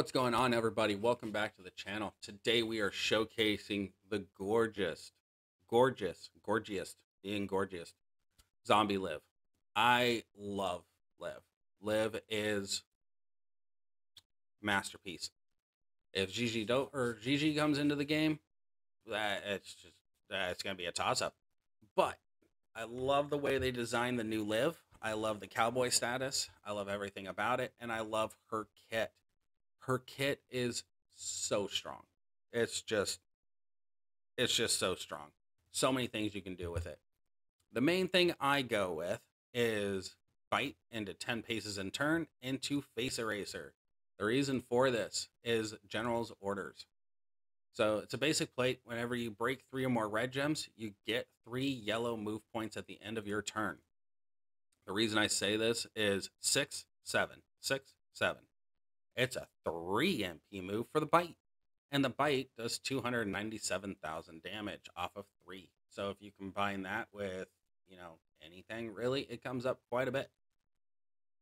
What's going on, everybody? Welcome back to the channel. Today we are showcasing the gorgeous, being gorgeous zombie Liv. I love Liv. Liv is masterpiece. If Gigi comes into the game, it's gonna be a toss up. But I love the way they designed the new Liv. I love the cowboy status. I love everything about it, and I love her kit. Her kit is so strong. It's just it's just so strong. So many things you can do with it. The main thing I go with is bite into 10 paces and turn into face eraser. The reason for this is General's orders. So it's a basic plate. Whenever you break 3 or more red gems, you get 3 yellow move points at the end of your turn. The reason I say this is 6, 7, 6, 7. It's a 3 MP move for the bite. And the bite does 297,000 damage off of 3. So if you combine that with, anything, really, it comes up quite a bit.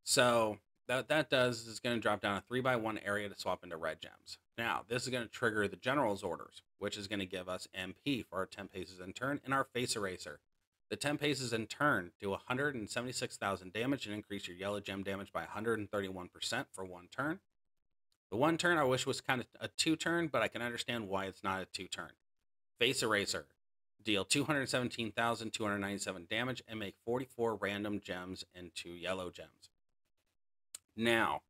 So that does is going to drop down a 3x1 area to swap into red gems. Now, this is going to trigger the General's orders, which is going to give us MP for our 10 paces in turn and our face eraser. The 10 paces in turn do 176,000 damage and increase your yellow gem damage by 131% for 1 turn. The 1 turn I wish was kind of a 2 turn, but I can understand why it's not a 2 turn. Face eraser. Deal 217,297 damage and make 44 random gems into yellow gems. Now,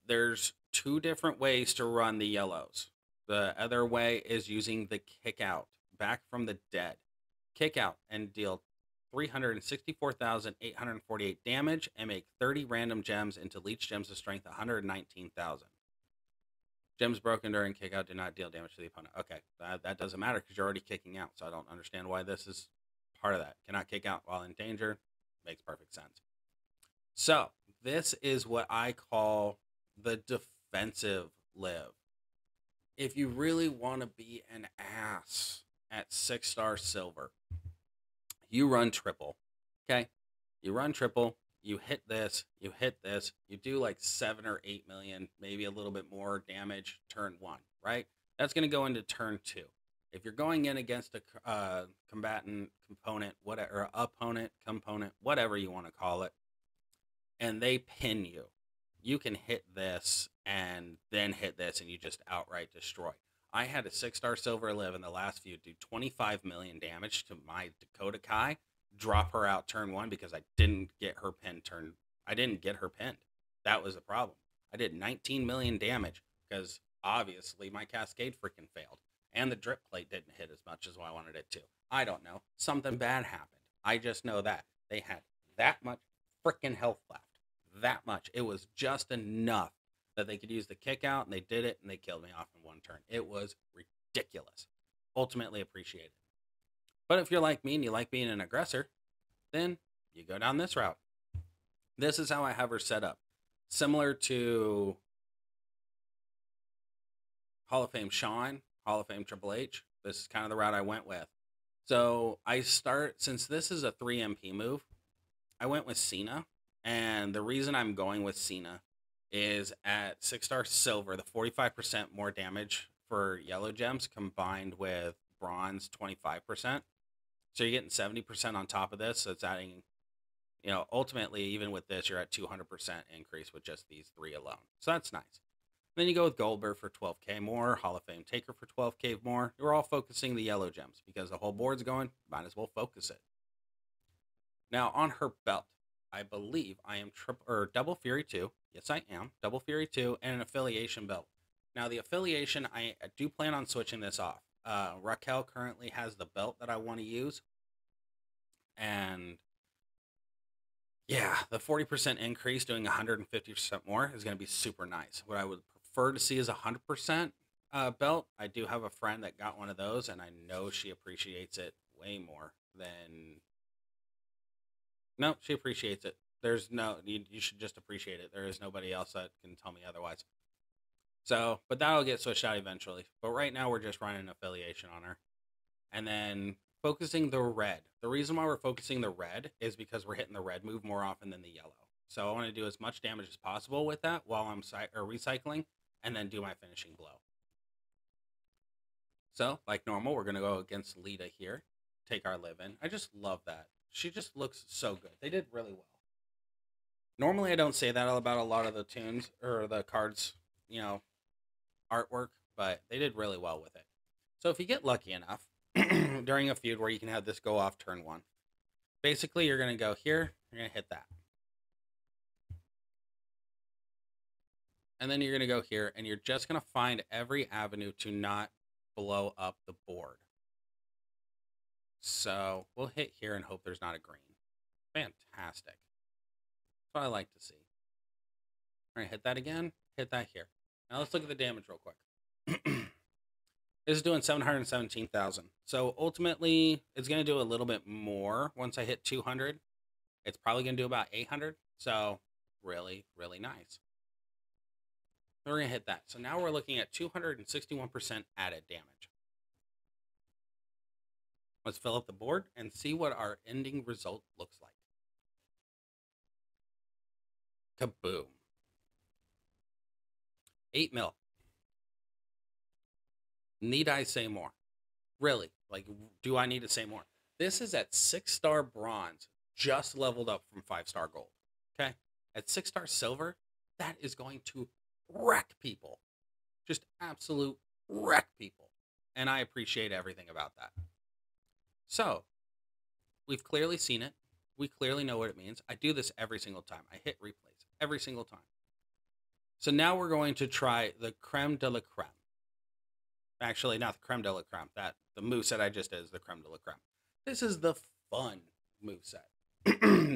there's 2 different ways to run the yellows. The other way is using the kick out, back from the dead. Kick out and deal 364,848 damage and make 30 random gems into leech gems of strength 119,000. Gems broken during kick out do not deal damage to the opponent. Okay, that doesn't matter because you're already kicking out, so I don't understand why this is part of that. Cannot kick out while in danger. Makes perfect sense. So this is what I call the defensive Liv. If you really want to be an ass at 6-star silver, you run triple. Okay, you run triple. You hit this, you do like 7 or 8 million, maybe a little bit more damage turn 1, right? That's going to go into turn 2. If you're going in against a combatant, component, whatever, opponent, component, whatever you want to call it, and they pin you, you can hit this and then hit this and you just outright destroy. I had a 6-star silver Liv in the last few do 25 million damage to my Dakota Kai, drop her out turn 1 because I didn't get her pinned That was the problem. I did 19 million damage because obviously my cascade freaking failed and the drip plate didn't hit as much as I wanted it to. I don't know. Something bad happened. I just know that they had that much freaking health left. That much. It was just enough that they could use the kick out, and they did it, and they killed me off in 1 turn. It was ridiculous. Ultimately appreciated. But if you're like me and you like being an aggressor, then you go down this route. This is how I have her set up. Similar to Hall of Fame Shawn, Hall of Fame Triple H. This is kind of the route I went with. So since this is a 3 MP move, I went with Cena. And the reason I'm going with Cena is at 6-star silver, the 45% more damage for yellow gems combined with bronze 25%. So you're getting 70% on top of this. So it's adding, ultimately, even with this, you're at 200% increase with just these 3 alone. So that's nice. Then you go with Goldberg for 12K more, Hall of Fame Taker for 12K more. You're all focusing the yellow gems because the whole board's going, might as well focus it. Now on her belt, I believe I am Double Fury 2. Yes, I am. Double Fury 2 and an affiliation belt. Now the affiliation, I do plan on switching this off. Raquel currently has the belt that I want to use. And yeah, the 40% increase doing 150% more is going to be super nice. What I would prefer to see is 100% belt. I do have a friend that got one of those, and I know she appreciates it way more than... No, she appreciates it. There's no... You should just appreciate it. There is nobody else that can tell me otherwise. So, but that'll get switched out eventually. But right now, we're just running an affiliation on her. And then focusing the red. The reason why we're focusing the red is because we're hitting the red move more often than the yellow. So I want to do as much damage as possible with that while I'm recycling. and then do my finishing blow. So, like normal, we're going to go against Lita here, take our live in. I just love that. She just looks so good. They did really well. Normally, I don't say that about a lot of the tunes or the cards, artwork, but they did really well with it. So if you get lucky enough during a feud where you can have this go off turn 1, basically you're going to go here, you're going to hit that. And then you're going to go here, and you're just going to find every avenue to not blow up the board. So we'll hit here and hope there's not a green. Fantastic. That's what I like to see. All right, hit that again. Hit that here. Now let's look at the damage real quick. This is doing 717,000. So ultimately, it's going to do a little bit more once I hit 200. It's probably going to do about 800. So really, really nice. We're going to hit that. So now we're looking at 261% added damage. Let's fill up the board and see what our ending result looks like. Kaboom. 8 mil. Need I say more? Really? Like, do I need to say more? This is at 6-star bronze, just leveled up from 5-star gold. Okay? At 6-star silver, that is going to wreck people. Just absolute wreck people. And I appreciate everything about that. So, we've clearly seen it. We clearly know what it means. I do this every single time. I hit replays every single time. So now we're going to try the creme de la creme. Actually, not the creme de la creme. The moveset I just did is the creme de la creme. This is the fun moveset.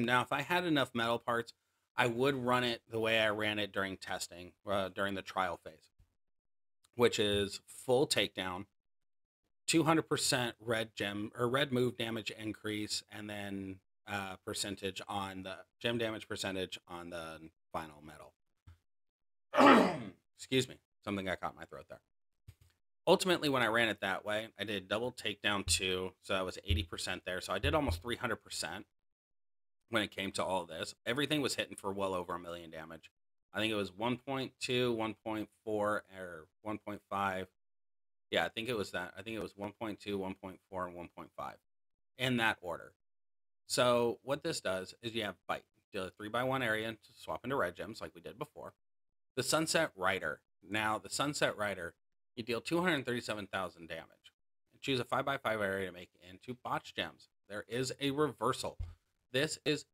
Now, if I had enough metal parts, I would run it the way I ran it during testing, during the trial phase, which is full takedown, 200% red gem or red move damage increase, and then percentage on the gem damage percentage on the final metal. Excuse me, something got caught in my throat there. Ultimately, when I ran it that way, I did double takedown 2, so that was 80% there. So I did almost 300% when it came to all of this. Everything was hitting for well over 1 million damage. I think it was 1.2, 1.4, or 1.5. Yeah, I think it was that. I think it was 1.2, 1.4, and 1.5 in that order. So what this does is you have bite. Do a 3x1 area to swap into red gems like we did before. The Sunset Rider. Now, the Sunset Rider, you deal 237,000 damage. Choose a 5x5 area to make it into botch gems. There is a reversal. This is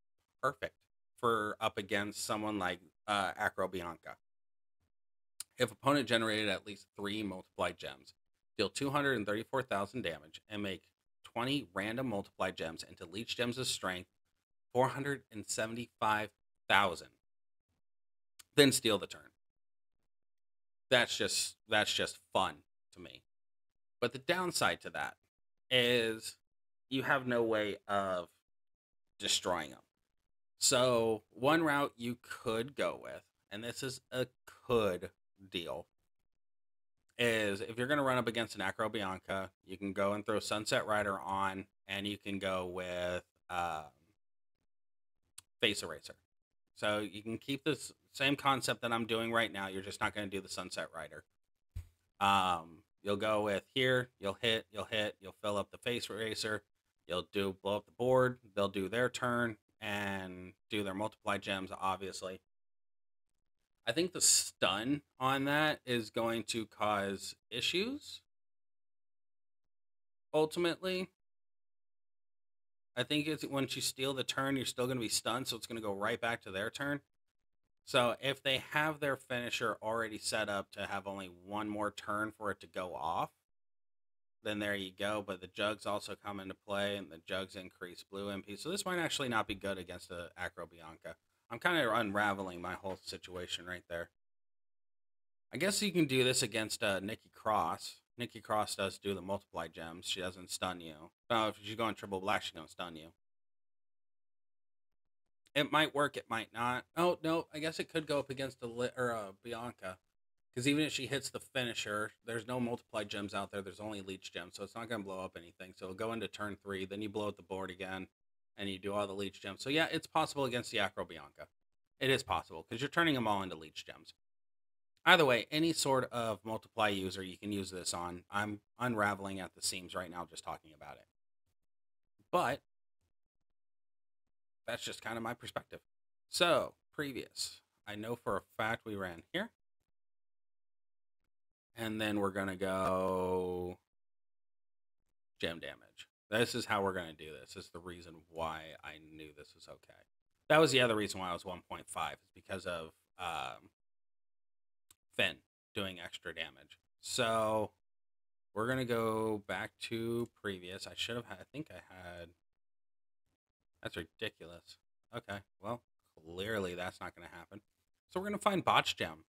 perfect for up against someone like Acrobianca. If opponent generated at least 3 multiplied gems, deal 234,000 damage and make 20 random multiplied gems into leech gems of strength, 475,000. Then steal the turn. That's just fun to me. But the downside to that is you have no way of destroying them. So one route you could go with, and this is a could deal, is if you're going to run up against an Acrobianca, you can go and throw Sunset Rider on, and you can go with Face Eraser. So you can keep this same concept that I'm doing right now. You're just not going to do the Sunset Rider. You'll go with here. You'll hit. You'll fill up the Face Eraser. You'll blow up the board. They'll do their turn and do their multiplied gems, obviously. I think the stun on that is going to cause issues. Ultimately, I think it's once you steal the turn, you're still going to be stunned, so it's going to go right back to their turn. So if they have their finisher already set up to have only one more turn for it to go off, then there you go. But the jugs also come into play, and the jugs increase blue MP. So this might actually not be good against the Acrobianca. I'm kind of unraveling my whole situation right there. I guess you can do this against Nikki Cross. Nikki Cross does do the multiply gems. She doesn't stun you. No, if she's going triple black, she don't stun you. It might work, it might not. Oh, no, I guess it could go up against Bianca. Because even if she hits the finisher, there's no multiplied gems out there. There's only leech gems, so it's not going to blow up anything. So it'll go into turn 3, then you blow up the board again, and you do all the leech gems. So yeah, it's possible against the Acrobianca. It is possible, because you're turning them all into leech gems. Either way, any sort of multiply user you can use this on. I'm unraveling at the seams right now just talking about it. But that's just kind of my perspective. So, previous. I know for a fact we ran here. And then we're going to go gem damage. This is how we're going to do this. This is the reason why I knew this was okay. That was the other reason why I was 1.5, is because of Finn doing extra damage. So we're going to go back to previous. I should have had, I think I had, that's ridiculous. Okay, well, clearly that's not going to happen. So we're going to find botch gem.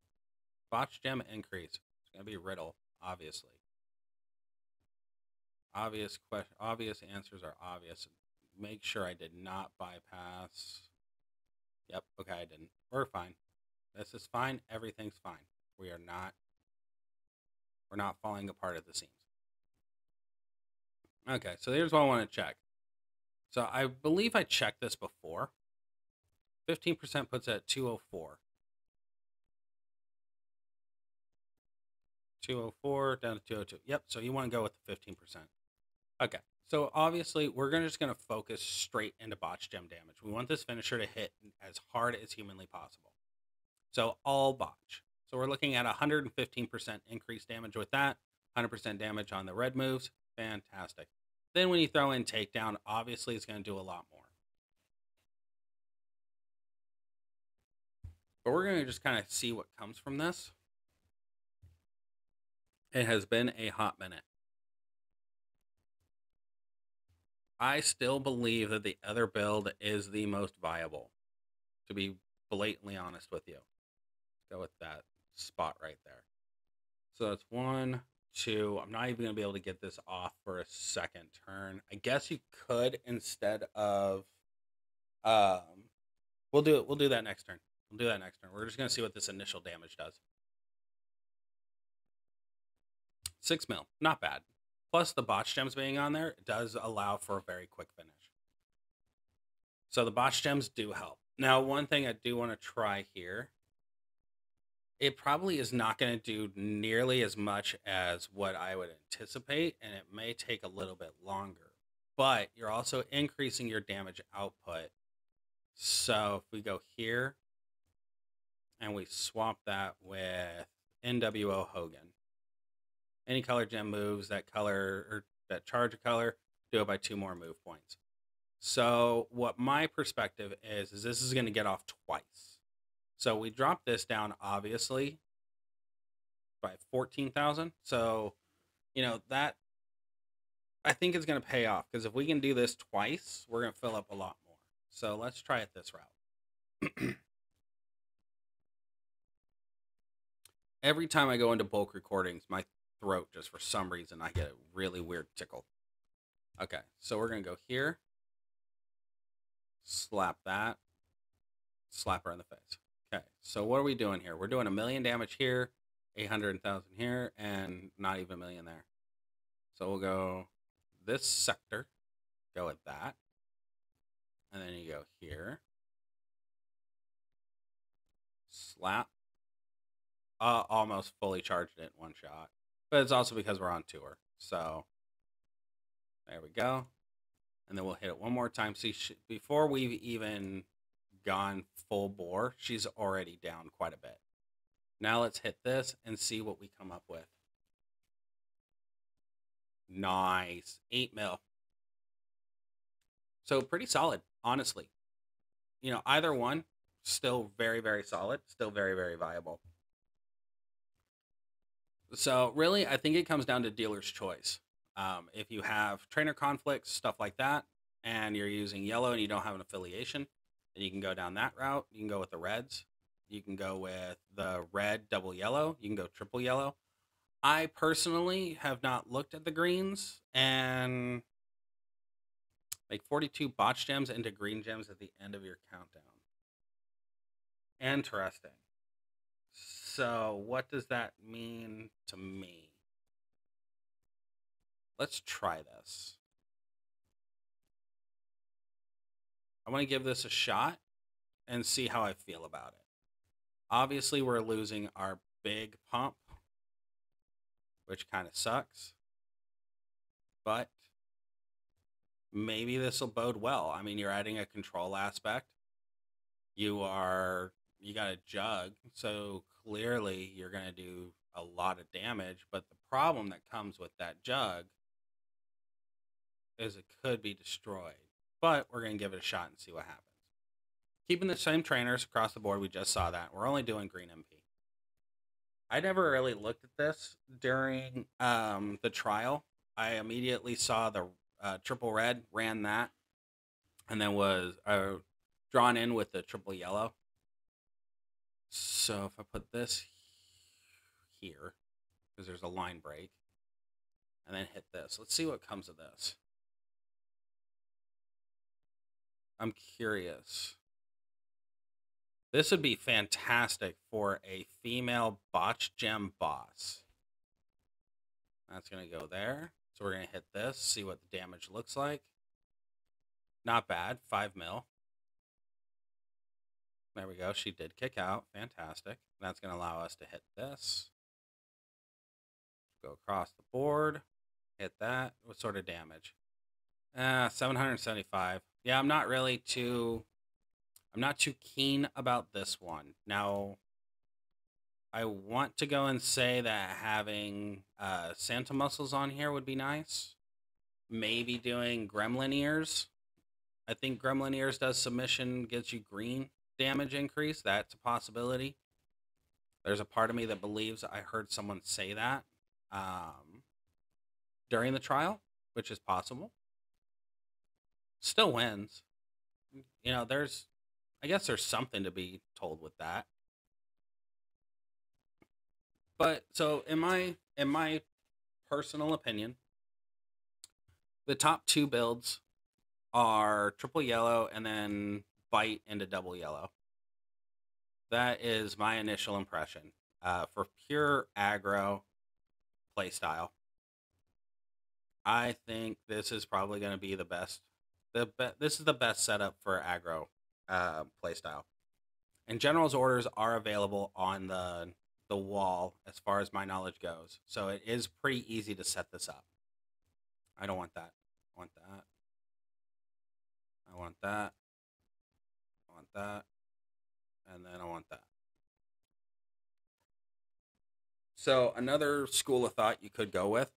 Botch gem increase. It's going to be riddle, obviously. Obvious answers are obvious. Make sure I did not bypass. Yep, okay, I didn't. We're fine. This is fine. Everything's fine. We're not falling apart at the seams. Okay, so here's what I want to check. So I believe I checked this before. 15% puts it at 204. 204 down to 202. Yep, so you want to go with the 15%. Okay, so obviously we're just going to focus straight into botch gem damage. We want this finisher to hit as hard as humanly possible. So all botch. So we're looking at 115% increased damage with that. 100% damage on the red moves. Fantastic. Then when you throw in takedown, obviously it's going to do a lot more. But we're going to just kind of see what comes from this. It has been a hot minute. I still believe that the other build is the most viable, to be blatantly honest with you. Let's go with that spot right there. So that's 1, 2. I'm not even going to be able to get this off for a second turn. I guess you could, instead of we'll do that next turn. We'll do that next turn. We're just going to see what this initial damage does. 6 mil, not bad. Plus the botch gems being on there, it does allow for a very quick finish. So the botch gems do help. Now, one thing I do want to try here, it probably is not going to do nearly as much as what I would anticipate, and it may take a little bit longer. But you're also increasing your damage output. So if we go here, and we swap that with NWO Hogan. Any color gem moves that color or that charge a color, do it by 2 more move points. So what my perspective is this is going to get off twice. So we drop this down, obviously, by 14,000. So, that I think is going to pay off, because if we can do this twice, we're going to fill up a lot more. So let's try it this route. Every time I go into bulk recordings, my throat, just for some reason, I get a really weird tickle. Okay, so we're going to go here. Slap that. Slap her in the face. Okay, so what are we doing here? We're doing 1 million damage here, 800,000 here, and not even 1 million there. So we'll go this sector, go with that. And then you go here. Slap. Almost fully charged it in one shot. But it's also because we're on tour. So there we go. And then we'll hit it one more time. See, before we've even gone full bore, she's already down quite a bit. Now let's hit this and see what we come up with. Nice. 8 mil. So pretty solid, honestly. Either one, still very, very solid. Still very, very viable. So really, I think it comes down to dealer's choice. If you have trainer conflicts, stuff like that, and you're using yellow and you don't have an affiliation, then you can go down that route. You can go with the reds. You can go with the red double yellow. You can go triple yellow. I personally have not looked at the greens, and make 42 botch gems into green gems at the end of your countdown. Interesting. So what does that mean to me? Let's try this. I want to give this a shot and see how I feel about it. Obviously, we're losing our big pump, which kind of sucks. But maybe this will bode well. I mean, you're adding a control aspect. You got a jug, so clearly you're going to do a lot of damage. But the problem that comes with that jug is it could be destroyed. But we're going to give it a shot and see what happens. Keeping the same trainers across the board, we just saw that. We're only doing green MP. I never really looked at this during the trial. I immediately saw the triple red, ran that, and then was drawn in with the triple yellow. So if I put this here, because there's a line break, and then hit this. Let's see what comes of this. I'm curious. This would be fantastic for a female botch gem boss. That's going to go there. So we're going to hit this, see what the damage looks like. Not bad, 5 mil. There we go. She did kick out. Fantastic. That's going to allow us to hit this. Go across the board. Hit that. What sort of damage? 775. Yeah, I'm not too keen about this one. Now, I want to go and say that having Santa muscles on here would be nice. Maybe doing gremlin ears. I think gremlin ears does submission, gets you green damage increase. That's a possibility. There's a part of me that believes I heard someone say that during the trial, which is possible. Still wins. You know, I guess there's something to be told with that. But so in my personal opinion, the top 2 builds are triple yellow and then bite into double yellow. That is my initial impression. For pure aggro playstyle, I think this is probably going to be the best. This is the best setup for aggro playstyle. And General's orders are available on the wall as far as my knowledge goes. So it is pretty easy to set this up. I don't want that. I want that. I want that. I want that. And then I want that. So another school of thought you could go with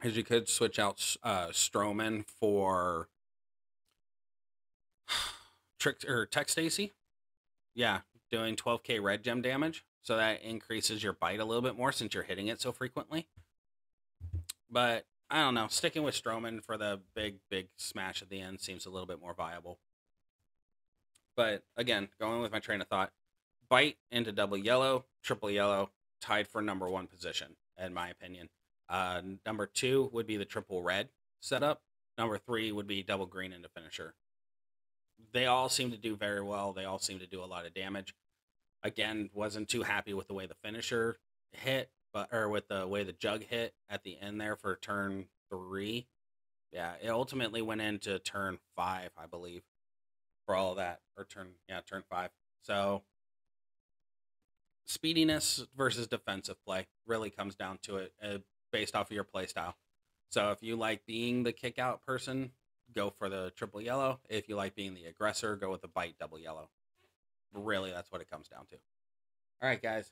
is you could switch out Strowman for Tech Stacy. Yeah, doing 12k red gem damage. So that increases your bite a little bit more since you're hitting it so frequently. But I don't know. Sticking with Strowman for the big smash at the end seems a little bit more viable. But again, going with my train of thought, bite into double yellow, triple yellow, tied for number 1 position, in my opinion. Number 2 would be the triple red setup. Number 3 would be double green into finisher. They all seem to do very well. They all seem to do a lot of damage. Again, wasn't too happy with the way the finisher hit, or with the way the jug hit at the end there for turn 3. Yeah, it ultimately went into turn 5, I believe, for all of that. Or turn 5. So speediness versus defensive play really comes down to it, based off of your play style. So if you like being the kick out person, go for the triple yellow. If you like being the aggressor, go with the bite double yellow. Really, that's what it comes down to. All right, guys.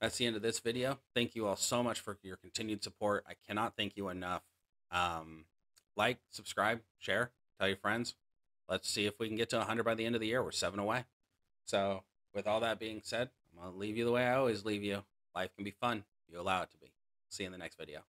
That's the end of this video. Thank you all so much for your continued support. I cannot thank you enough. Like, subscribe, share, tell your friends. Let's see if we can get to 100 by the end of the year. We're 7 away. So with all that being said, I'm going to leave you the way I always leave you. Life can be fun if you allow it to be. See you in the next video.